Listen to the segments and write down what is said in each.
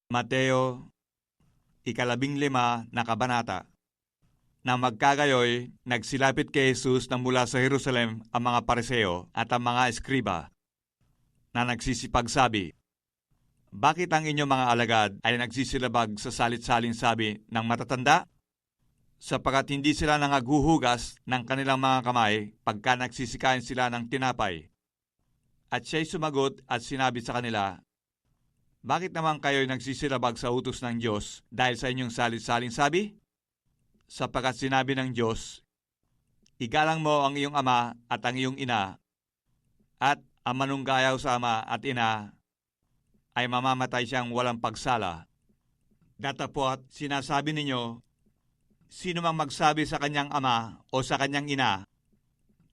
Mateo, 15 na kabanata. Na magkagayoy, nagsilapit kay Jesus na mula sa Jerusalem ang mga Pariseo at ang mga eskriba na nagsisipagsabi, "Bakit ang inyong mga alagad ay nagsisilabag sa salit-saling sabi ng matatanda? Sapagkat hindi sila nangaghuhugas ng kanilang mga kamay pagka nagsisikain sila ng tinapay." At siya'y sumagot at sinabi sa kanila, "Bakit naman kayo'y nagsisilabag sa utos ng Diyos dahil sa inyong salit-saling sabi? Sapagkat sinabi ng Diyos, igalang mo ang iyong ama at ang iyong ina, at ang manunggayaw sa ama at ina ay mamamatay siyang walang pagsala. Datapwat sinasabi ninyo, sino mang magsabi sa kanyang ama o sa kanyang ina,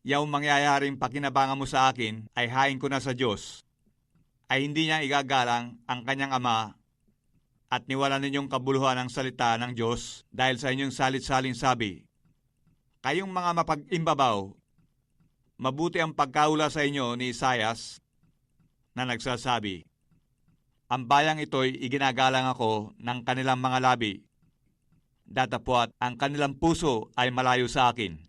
yaong mangyayaring pakinabangan mo sa akin ay hain ko na sa Diyos, ay hindi niya igagalang ang kanyang ama, at niwala ninyong kabuluhan ang salita ng Diyos dahil sa inyong salit-saling sabi. Kayong mga mapag-imbabaw, mabuti ang pagkaula sa inyo ni Isaias na nagsasabi, ang bayang ito'y iginagalang ako ng kanilang mga labi, datapwat ang kanilang puso ay malayo sa akin.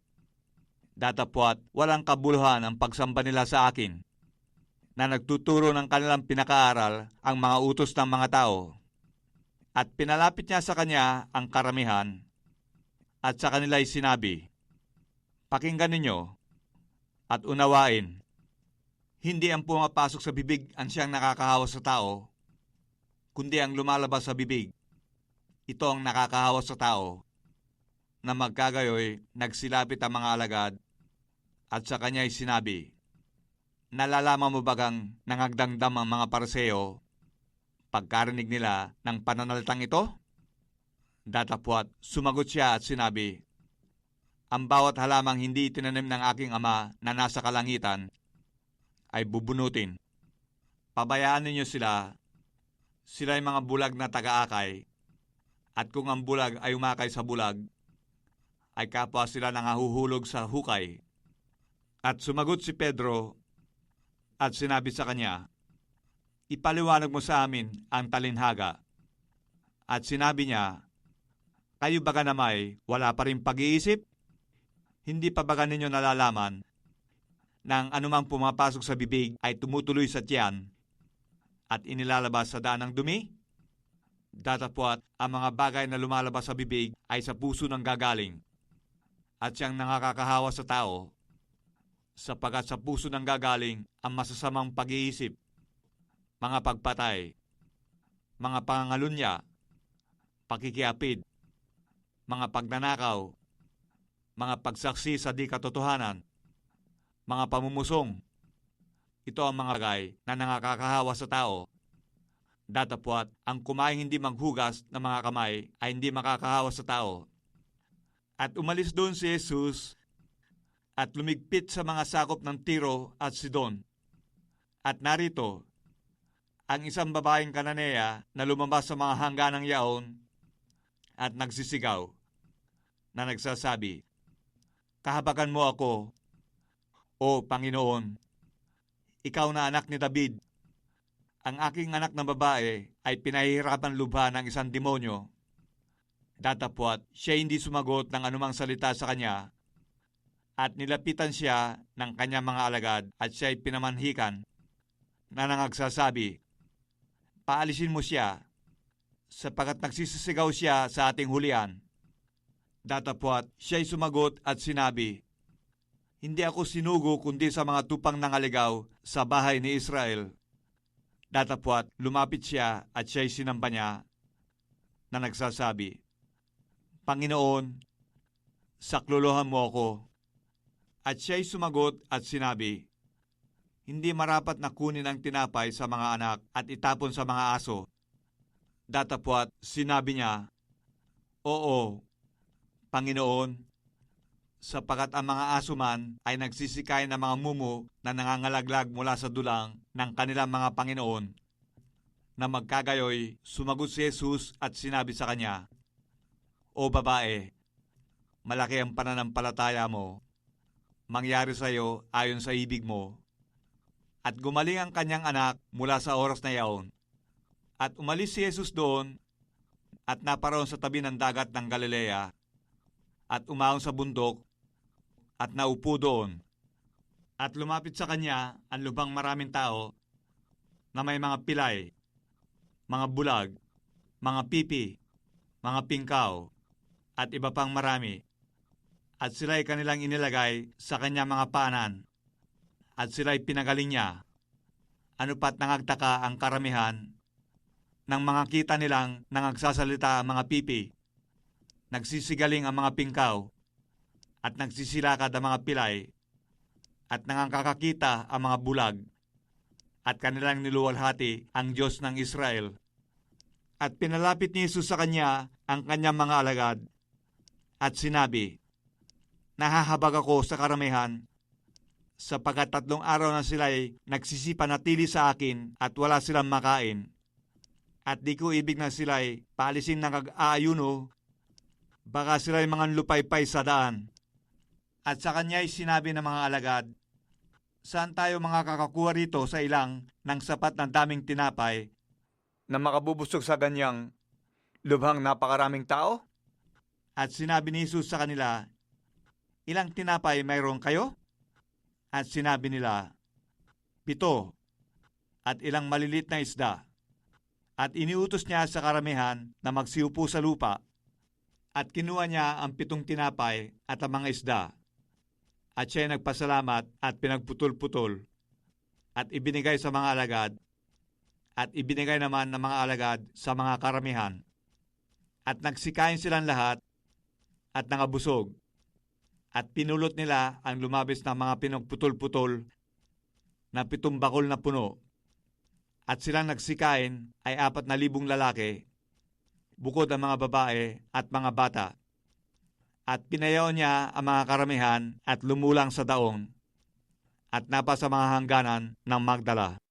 Datapwat walang kabuluhan ang pagsamba nila sa akin, na nagtuturo ng kanilang pinakaaral ang mga utos ng mga tao. At pinalapit niya sa kanya ang karamihan, at sa kanila'y sinabi, pakinggan ninyo, at unawain. Hindi ang pumapasok sa bibig ang siyang nakakahawa sa tao, kundi ang lumalabas sa bibig. Ito ang nakakahawa sa tao, na magkagayoy nagsilapit ang mga alagad, at sa kanya'y sinabi, nalalaman mo bagang nangagdamdam ang mga Pariseo pagkarinig nila ng pananalitang ito? Datapwat sumagot siya at sinabi, ang bawat halamang hindi tinanim ng aking ama na nasa kalangitan ay bubunutin. Pabayaan ninyo sila, sila'y mga bulag na taga-akay, at kung ang bulag ay umakay sa bulag, ay kapwa sila nangahuhulog sa hukay. At sumagot si Pedro at sinabi sa kanya, ipaliwanag mo sa amin ang talinhaga. At sinabi niya, kayo baga namay wala pa rin pag-iisip? Hindi pa baga ninyo nalalaman na ang anumang pumapasok sa bibig ay tumutuloy sa tiyan at inilalabas sa daan ng dumi? Datapwat ang mga bagay na lumalabas sa bibig ay sa puso ng gagaling, at siyang nakakahawa sa tao, sapagkat sa puso ng gagaling ang masasamang pag-iisip, mga pagpatay, mga pangangalunya, pakikiapid, mga pagnanakaw, mga pagsaksi sa di katotohanan, mga pamumusong. Ito ang mga bagay na nakakahawa sa tao. Datapwat ang kumain hindi maghugas ng mga kamay ay hindi makakahawa sa tao. At umalis doon si Jesus at lumigpit sa mga sakop ng Tiro at Sidon. At narito, ang isang babaeng Kananea na lumabas sa mga hangganang yaon at nagsisigaw, na nagsasabi, kahabagan mo ako, O Panginoon, ikaw na anak ni David. Ang aking anak na babae ay pinahihirapan lubha ng isang demonyo. Datapwat siya hindi sumagot ng anumang salita sa kanya, at nilapitan siya ng kanyang mga alagad at siya'y pinamanhikan, na nangagsasabi, paalisin mo siya, sapagkat nagsisisigaw siya sa ating hulihan. Datapwat siya'y sumagot at sinabi, hindi ako sinugo kundi sa mga tupang nangaligaw sa bahay ni Israel. Datapwat lumapit siya at siya'y sinamba niya, na nagsasabi, Panginoon, saklolohan mo ako. At siya'y sumagot at sinabi, hindi marapat na kunin ang tinapay sa mga anak at itapon sa mga aso. Datapwat sinabi niya, oo, Panginoon, sapagkat ang mga aso man ay nagsisikay ng mga mumo na nangangalaglag mula sa dulang ng kanilang mga Panginoon. Na magkagayoy, sumagot si Jesus at sinabi sa kanya, o babae, malaki ang pananampalataya mo, mangyari sa iyo ayon sa ibig mo. At gumaling ang kanyang anak mula sa oras na yaon. At umalis si Jesus doon at naparoon sa tabi ng dagat ng Galilea at umahon sa bundok at naupo doon. At lumapit sa kanya ang lubhang maraming tao na may mga pilay, mga bulag, mga pipi, mga pingkaw, at iba pang marami. At sila'y kanilang inilagay sa kanya mga paanan, at sila'y pinagaling niya. Ano pat nangagtaka ang karamihan nang mga kita nilang nangagsasalita ang mga pipi, nagsisigaling ang mga pingkaw, at nagsisilakad ang mga pilay, at nangangkakakita ang mga bulag, at kanilang niluwalhati ang Diyos ng Israel. At pinalapit ni Jesus sa kanya ang kanyang mga alagad, at sinabi, nahahabag ako sa karamihan, sapagkat 3 araw na sila'y nagsisipanatili sa akin at wala silang makain. At di ko ibig na sila'y paalisin ng kag-aayuno, baka sila'y mga lupaypay sa daan. At sa kanya'y sinabi ng mga alagad, saan tayo mga kakakuha rito sa ilang ng sapat na daming tinapay na makabubusog sa ganyang lubhang napakaraming tao? At sinabi ni Jesus sa kanila, ilang tinapay mayroon kayo? At sinabi nila, 7, at ilang malilit na isda. At iniutos niya sa karamihan na magsiupo sa lupa, at kinuha niya ang 7 tinapay at ang mga isda. At siya'y nagpasalamat at pinagputol-putol, at ibinigay sa mga alagad, at ibinigay naman ng mga alagad sa mga karamihan. At nagsikain silang lahat, at nangabusog, at pinulot nila ang lumabis na mga pinagputol-putol na 7 bakol na puno. At silang nagsikain ay 4,000 lalaki, bukod ang mga babae at mga bata. At pinayaw niya ang mga karamihan at lumulang sa daong, at napa sa mga hangganan ng Magdala.